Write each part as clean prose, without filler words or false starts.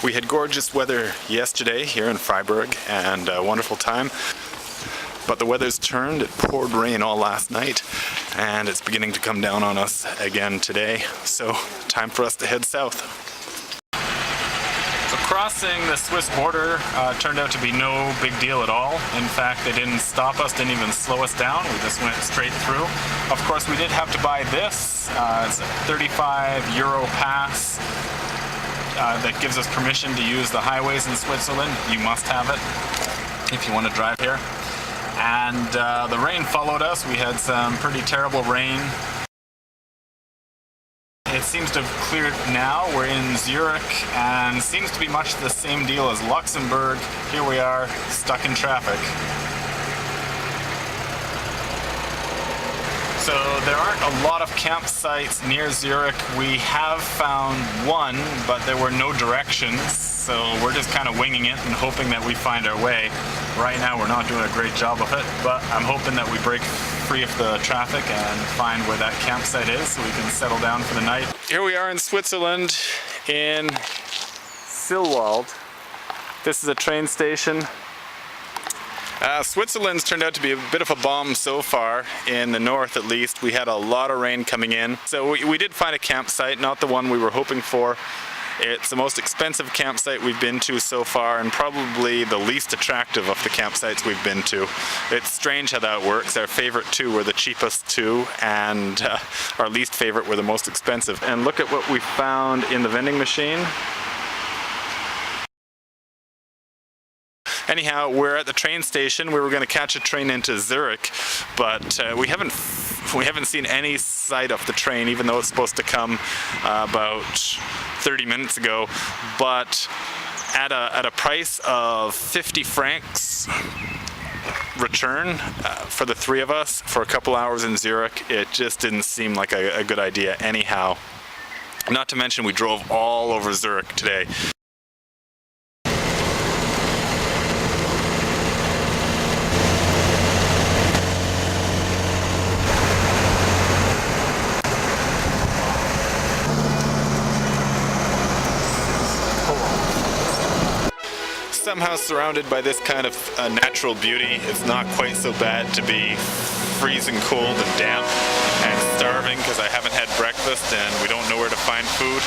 We had gorgeous weather yesterday here in Freiburg and a wonderful time. But the weather's turned. It poured rain all last night and it's beginning to come down on us again today. So time for us to head south. So crossing the Swiss border turned out to be no big deal at all. In fact, they didn't stop us, didn't even slow us down. We just went straight through. Of course, we did have to buy this. It's a €35 pass that gives us permission to use the highways in Switzerland. You must have it if you want to drive here. And the rain followed us. We had some pretty terrible rain. It seems to have cleared now. We're in Zurich and seems to be much the same deal as Luxembourg. Here we are, stuck in traffic. So there aren't a lot of campsites near Zurich. We have found one, but there were no directions. So we're just kind of winging it and hoping that we find our way. Right now we're not doing a great job of it, but I'm hoping that we break free of the traffic and find where that campsite is so we can settle down for the night. Here we are in Switzerland in Silwald. This is a train station. Switzerland's turned out to be a bit of a bomb so far, in the north at least. We had a lot of rain coming in. So we did find a campsite, not the one we were hoping for. It's the most expensive campsite we've been to so far and probably the least attractive of the campsites we've been to. It's strange how that works. Our favorite two were the cheapest two and our least favorite were the most expensive. And look at what we found in the vending machine. Anyhow, we're at the train station. We were going to catch a train into Zurich, but we haven't seen any sight of the train, even though it's supposed to come about 30 minutes ago. But at a price of 50 francs return for the three of us for a couple hours in Zurich, it just didn't seem like a good idea anyhow. Not to mention we drove all over Zurich today. Somehow surrounded by this kind of natural beauty, it's not quite so bad to be freezing cold and damp and starving because I haven't had breakfast and we don't know where to find food.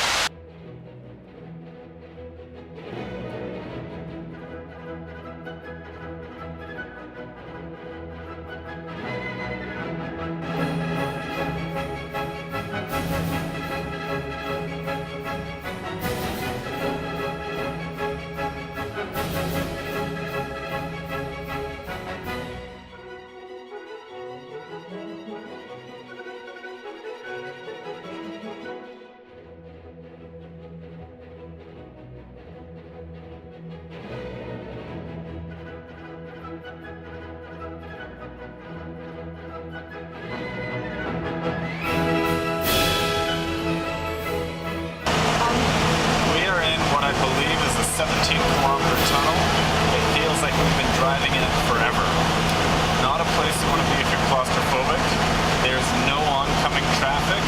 I believe is a 17-kilometer tunnel. It feels like we've been driving in it forever. Not a place you want to be if you're claustrophobic. There's no oncoming traffic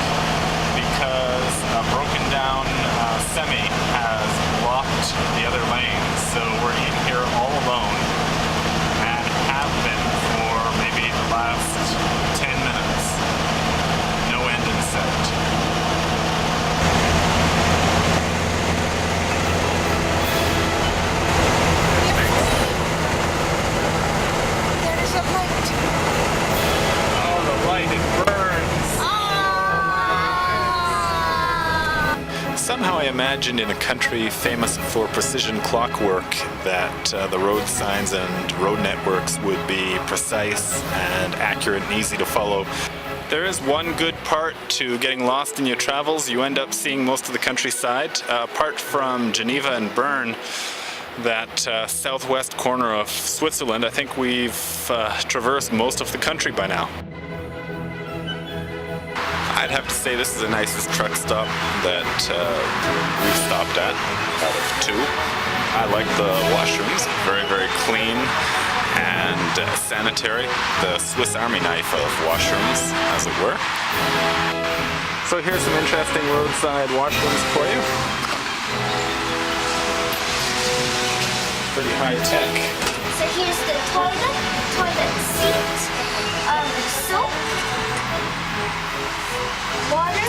because a broken down semi has blocked the other lanes. So we're in here all alone and have been for maybe the last 10 minutes. No end in sight. Somehow I imagined in a country famous for precision clockwork that the road signs and road networks would be precise and accurate and easy to follow. There is one good part to getting lost in your travels. You end up seeing most of the countryside. Apart from Geneva and Bern, that southwest corner of Switzerland, I think we've traversed most of the country by now. I'd have to say this is the nicest truck stop that we've stopped at out of two. I like the washrooms, very, very clean and sanitary. The Swiss Army knife of washrooms, as it were. So here's some interesting roadside washrooms for you. high tech. So here's the toilet seat, soap, water,